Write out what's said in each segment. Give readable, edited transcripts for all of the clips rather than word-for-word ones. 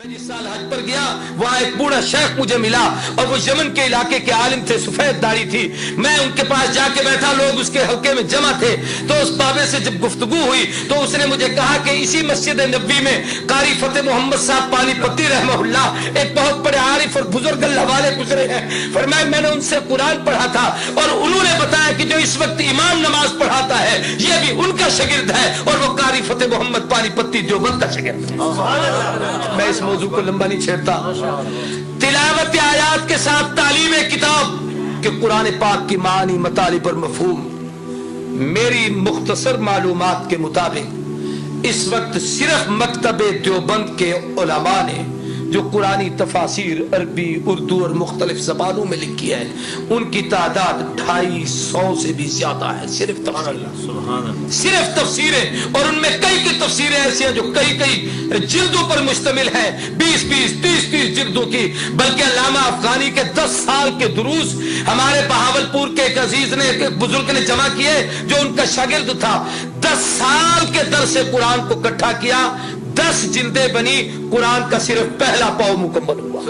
जिस साल हज पर गया वहाँ एक बूढ़ा शेख मुझे मिला और वो यमन के इलाके के आलिम थे, सफेद दाढ़ी थी। मैं उनके पास जाके बैठा, लोग उसके हल्के में जमा थे। तो उस बाबे से जब गुफ्तगू हुई तो उसने मुझे कहा कि इसी मस्जिद नबी में कारी फतेह मोहम्मद साहब पानीपत्ती रहमहुल्लाह एक बहुत बड़े आरिफ और बुजुर्ग अल्लाह वाले गुजरे हैं। फरमाया मैंने उनसे कुरान पढ़ा था और उन्होंने बताया कि जो इस वक्त इमाम नमाज पढ़ाता है ये भी उनका शागिर्द है और वो कारी फतेह मोहम्मद पानीपत्ती देवबंद का शागिर्द है। मैं इस मौजू को लंबा नहीं छेड़ता। तिलावत आयात के साथ तालीम किताब के कुरान पाक की मानी मतालिब और मफहूम, मेरी मुख्तसर मालूमात के मुताबिक इस वक्त सिर्फ मकतबे देवबंद के उलमा ने जो कुरानी तफासिर अरबी उर्दू और मुख्तलिफ जबानों में लिखी है उनकी तादाद 250 से भी ज्यादा है। सिर्फ तफसीरें, और उनमें कई तफसीरें ऐसी हैं जो कई जिल्दों पर मुश्तमिल है, 20-20 30-30 जिल्दों की। बल्कि अल्लामा अफगानी के 10 साल के दुरूस हमारे बहावलपुर के एक अजीज ने, एक बुजुर्ग ने जमा किए जो उनका शागिर्द था। 10 साल के दर्स से कुरान को इकट्ठा किया, 10 जिल्दें बनी, कुरान का सिर्फ पहला पाव मुकम्मल हुआ।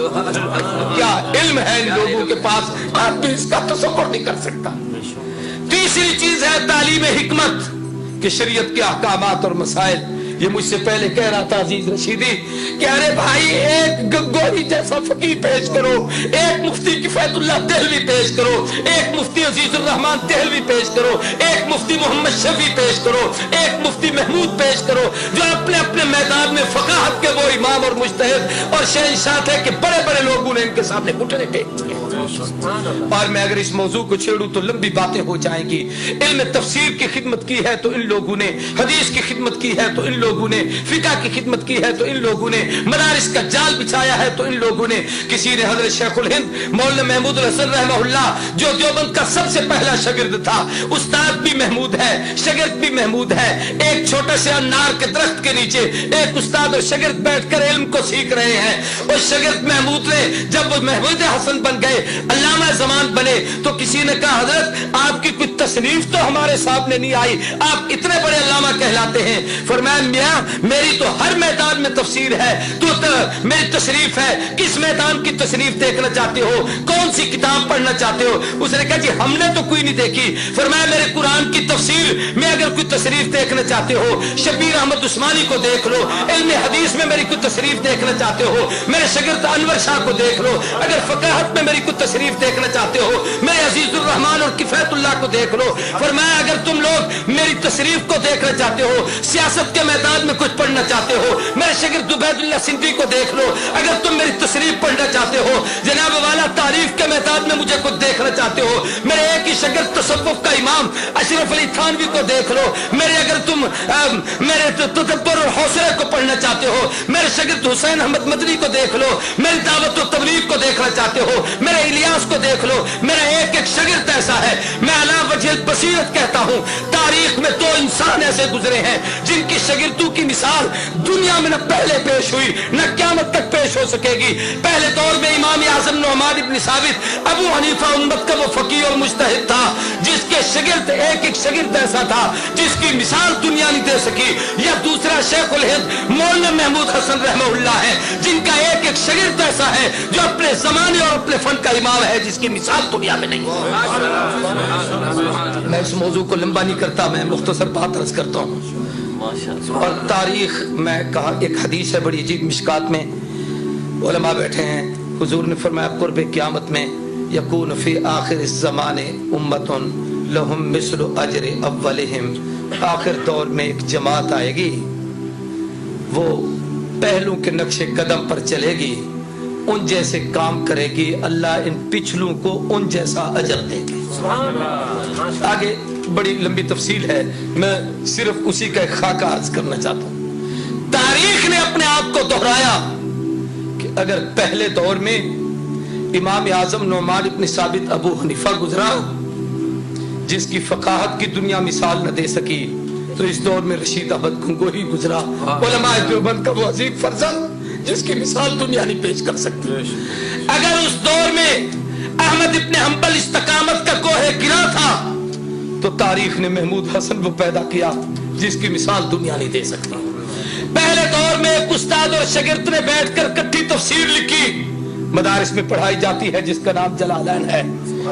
क्या इल्म है इन लोगों के पास, आदमी इसका तसव्वुर नहीं कर सकता। तीसरी चीज है तालीम हिकमत कि शरीयत के अहकामात और मसाइल। ये मुझसे पहले कह रहा था अजीज रशीदी कि अरे भाई एक गंगोही जैसा फकीह पेश करो, एक मुफ्ती किफायतुल्लाह देहलवी पेश करो, एक मुफ्ती अजीजुर रहमान देहलवी पेश करो, एक मुफ्ती मोहम्मद शफी पेश करो, एक मुफ्ती महमूद पेश करो, जो अपने अपने मैदान में फकाहत के वो इमाम और मुज्तहिद और शहंशाह थे कि बड़े बड़े लोगों ने इनके सामने घुटने टेक दिए। और मैं अगर इस मौजू को छेड़ूं तो लंबी बातें हो जाएंगी। इल्म तफसीर की खिदमत की है तो इन लोगों ने, हदीस की खिदमत की है तो इन लोगों ने, फिका की खिदमत की है तो इन लोगों ने, मदारिस का जाल बिछाया है तो इन लोगों ने। किसी ने हजरत शेखुल हिंद मौलाना महमूद हसन रहमहुल्लाह जो देवबंद का सबसे पहला शागिर्द था, उस्ताद भी महमूद है, शागिर्द भी महमूद है। एक छोटे से अनार के दरख्त के नीचे एक उस्ताद और शागिर्द बैठकर इल्म को सीख रहे हैं। उस शागिर्द महमूद ने जब वो महमूद हसन बन गए, अल्लामा ज़मान बने, तो किसी ने कहा हजरत आपकी कोई तसनीफ तो हमारे सामने नहीं आई, आप इतने बड़े अल्लामा कहलाते हैं। फरमाया मियां मेरी तो हर मैदान में तफसीर है, तो मेरी तशरीफ है, किस मैदान की तशरीफ देखना चाहते हो, कौन सी किताब पढ़ना चाहते हो? उसने कहा जी हमने तो कोई नहीं देखी। फरमाया मेरे कुरान की तफसीर में अगर कोई तशरीफ देखना चाहते हो शबीर अहमद उस्मानी को देख लो, इल्म हदीस में मेरी कोई तशरीफ देखना चाहते हो मेरे शागिर्द अनवर शाह को देख लो, अगर फकाहत में मेरी तशरीफ देखना चाहते हो मेरे अजीजुर रहमान और किफायतुल्लाह को देख लो। फरमाया अगर तुम लोग मेरी तशरीफ को देखना चाहते हो, सियासत के मैदान में कुछ पढ़ना चाहते हो, मेरे शागिर्द उबैदुल्लाह सिंधी को देख लो। अगर तुम मेरी तशरीफ पढ़ना चाहते हो, जनाब वाला तारीफ के मैदान में मुझे कुछ देखना चाहते हो, मेरे एक ही शागिर्द तसव्वुफ का इमाम अशरफ अली थानवी को देख लो। मेरे अगर तुम मेरे तदब्बर और हौसले को पढ़ना चाहते हो, मेरे शागिर्द हुसैन अहमद मदनी को देख लो। मेरी दावत और तबलीग को देखना चाहते हो, मेरे इलियास को देख लो। मेरा एक एक शागिर्द ऐसा है। मैं अला वजह बसीरत कहता हूँ, तारीख में 2 इंसान ऐसे गुजरे हैं जिनकी शागिर्दों की मिसाल दुनिया में न पहले पेश हुई न क़यामत तक पेश हो सकेगी। पहले दौर में इमाम आज़म नुअमान इब्न साबित अबू हनीफा उम्मत का वो फकीह और मुज्तहिद था जिसके शागिर्द एक एक शागिर्द ऐसा था जिसकी मिसाल दुनिया नहीं दे सकी। या दूसरा शेखुल हिंद मौलाना महमूद हसन रहमहुल्लाह है जिनका एक एक शागिर्द ऐसा है जो अपने जमाने और अपने फन का इमाम है जिसकी मिसाल दुनिया में नहीं है। मैं इस मौजू को लंबा नहीं करता, मैं मुख्तसर बात अर्ज करता हूँ। और तारीख में कहा एक हदीस है बड़ी अजीब, मिशकात में उलमा बैठे हैं, हुजूर ने फरमाया कुर्ब क़यामत में यकून फी आखिर ज़माने उम्मतुन लहुम मिस्लु अजर अव्वलिहिम। आखिर दौर में एक जमात आएगी, वो पहलू के नक्शे कदम पर चलेगी, उन जैसे काम करेगी, अल्लाह इन पिछलों को उन जैसा अजर देंगे। आगे बड़ी लंबी तफसील है, मैं सिर्फ उसी का एक खाका अर्ज करना चाहता हूं। तारीख ने अपने आप को दोहराया कि अगर पहले दौर में इमाम आजम नुअमान इब्न साबित अबू हनीफा गुजरा जिसकी फकाहत की दुनिया मिसाल न दे सकी, तो इस दौर में रशीद अहमद गंगोही गुजरा, उलमा देवबंद का वो अजीम फर्जंद जिसकी मिसाल दुनिया नहीं पेश कर सकती। अगर उस दौर में अहमद इब्न हंबल इस्तकामत का कोहे गिरा था तो तारीख ने महमूद हसन को पैदा किया जिसकी मिसाल दुनिया नहीं दे सकती। پہلے دور میں ایک استاد اور شاگرد نے بیٹھ کر کٹھی تفسیر لکھی، مدارس میں پڑھائی جاتی ہے، جس کا نام جلالین ہے۔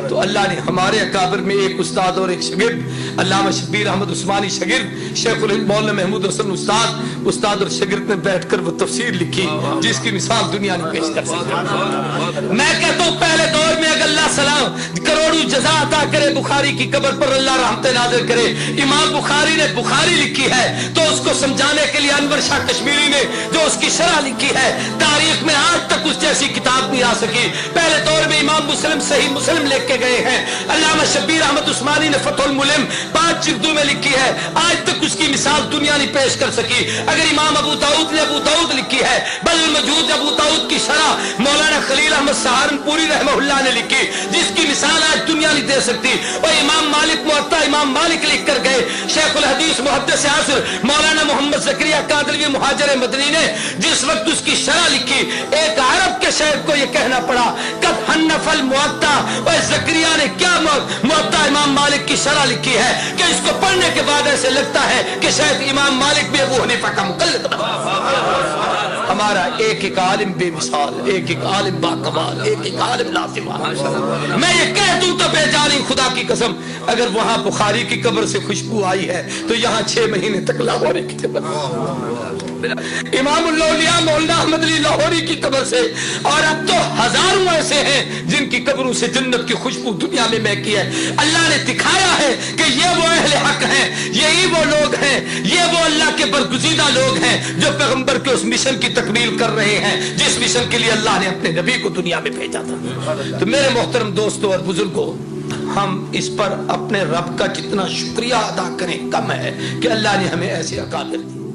تو اللہ نے ہمارے اکابر میں ایک استاد اور ایک شاگرد، علامہ شبیر احمد عثمانی شاگرد، شیخ الہند مولانا محمود حسن استاد اور شاگرد نے بیٹھ کر وہ تفسیر لکھی جس کی مثال دنیا نے پیش کر سکتی۔ میں کہتا ہوں پہلے دور میں اگر اللہ سلام کروڑوں جزا عطا کرے، بخاری کی قبر پر اللہ رحمت نازل کرے، امام بخاری نے بخاری لکھی ہے تو اس کو سمجھانے کے لیے انور شاہ کشمیری نے جو اس کی شرح لکھی ہے، تاریخ میں آج تک اس جیسی کتاب نہیں آ سکی۔ پہلے دور میں امام مسلم صحیح مسلم لکھ کے گئے ہیں، علامہ شبیر احمد عثمانی نے فتح الملم 5 جلدوں میں لکھی ہے، آج تک اس کی مثال دنیا نہیں پیش کر سکی۔ اگر امام ابو داؤد نے ابو داؤد لکھی ہے، بل الموجود ابو داؤد کی شرح مولانا خلیل احمد سہارنپوری رحمہ اللہ نے لکھی جس کی مثال آج دنیا نہیں دے سکتی۔ اور امام مالک موطا امام مالک لکھ کر گئے، شیخ الحدیث محدث عصر مولانا محمد زکریا کاندلوی مہاجر مدنی نے جس وقت اس کی شرح لکھی، ایک عرب کے شاعر کو یہ کہنا پڑا قد حنف الموطا، اور زکریا نے کیا موطا امام مالک کی شرح لکھی ہے کہ اس کو پڑھنے کے بعد ایسے لگتا ہے کہ شاید امام مالک بھی ابو حنیفہ کا مقلد بنا۔ ہمارا ایک ایک عالم بے مثال، ایک ایک عالم با کمال، ایک ایک عالم لازوال۔ میں یہ کہہ دوں تو بے جانی خدا کی قسم، اگر وہاں بخاری کی قبر سے خوشبو آئی ہے تو یہاں 6 مہینے تک لاہوری کی قبر، امام الاولیاء مولانا احمد علی لاہوری کی قبر سے، اور اب تو ہزاروں ایسے ہیں جن کی قبروں سے جنت کی خوشبو دنیا میں مہکی ہے۔ اللہ نے دکھایا ہے کہ یہ وہ اہل حق ہیں، یہی وہ لوگ ہیں، یہ وہ اللہ کے برگزیدہ لوگ ہیں جو پیغمبر کے اس مشن کی تکمیل کر رہے ہیں جس مشن کے لیے اللہ نے اپنے نبی کو دنیا میں بھیجا تھا۔ تو میرے محترم دوستوں اور بزرگوں، ہم اس پر اپنے رب کا جتنا شکریہ ادا کریں کم ہے کہ اللہ نے ہمیں ایسے اکابر دی۔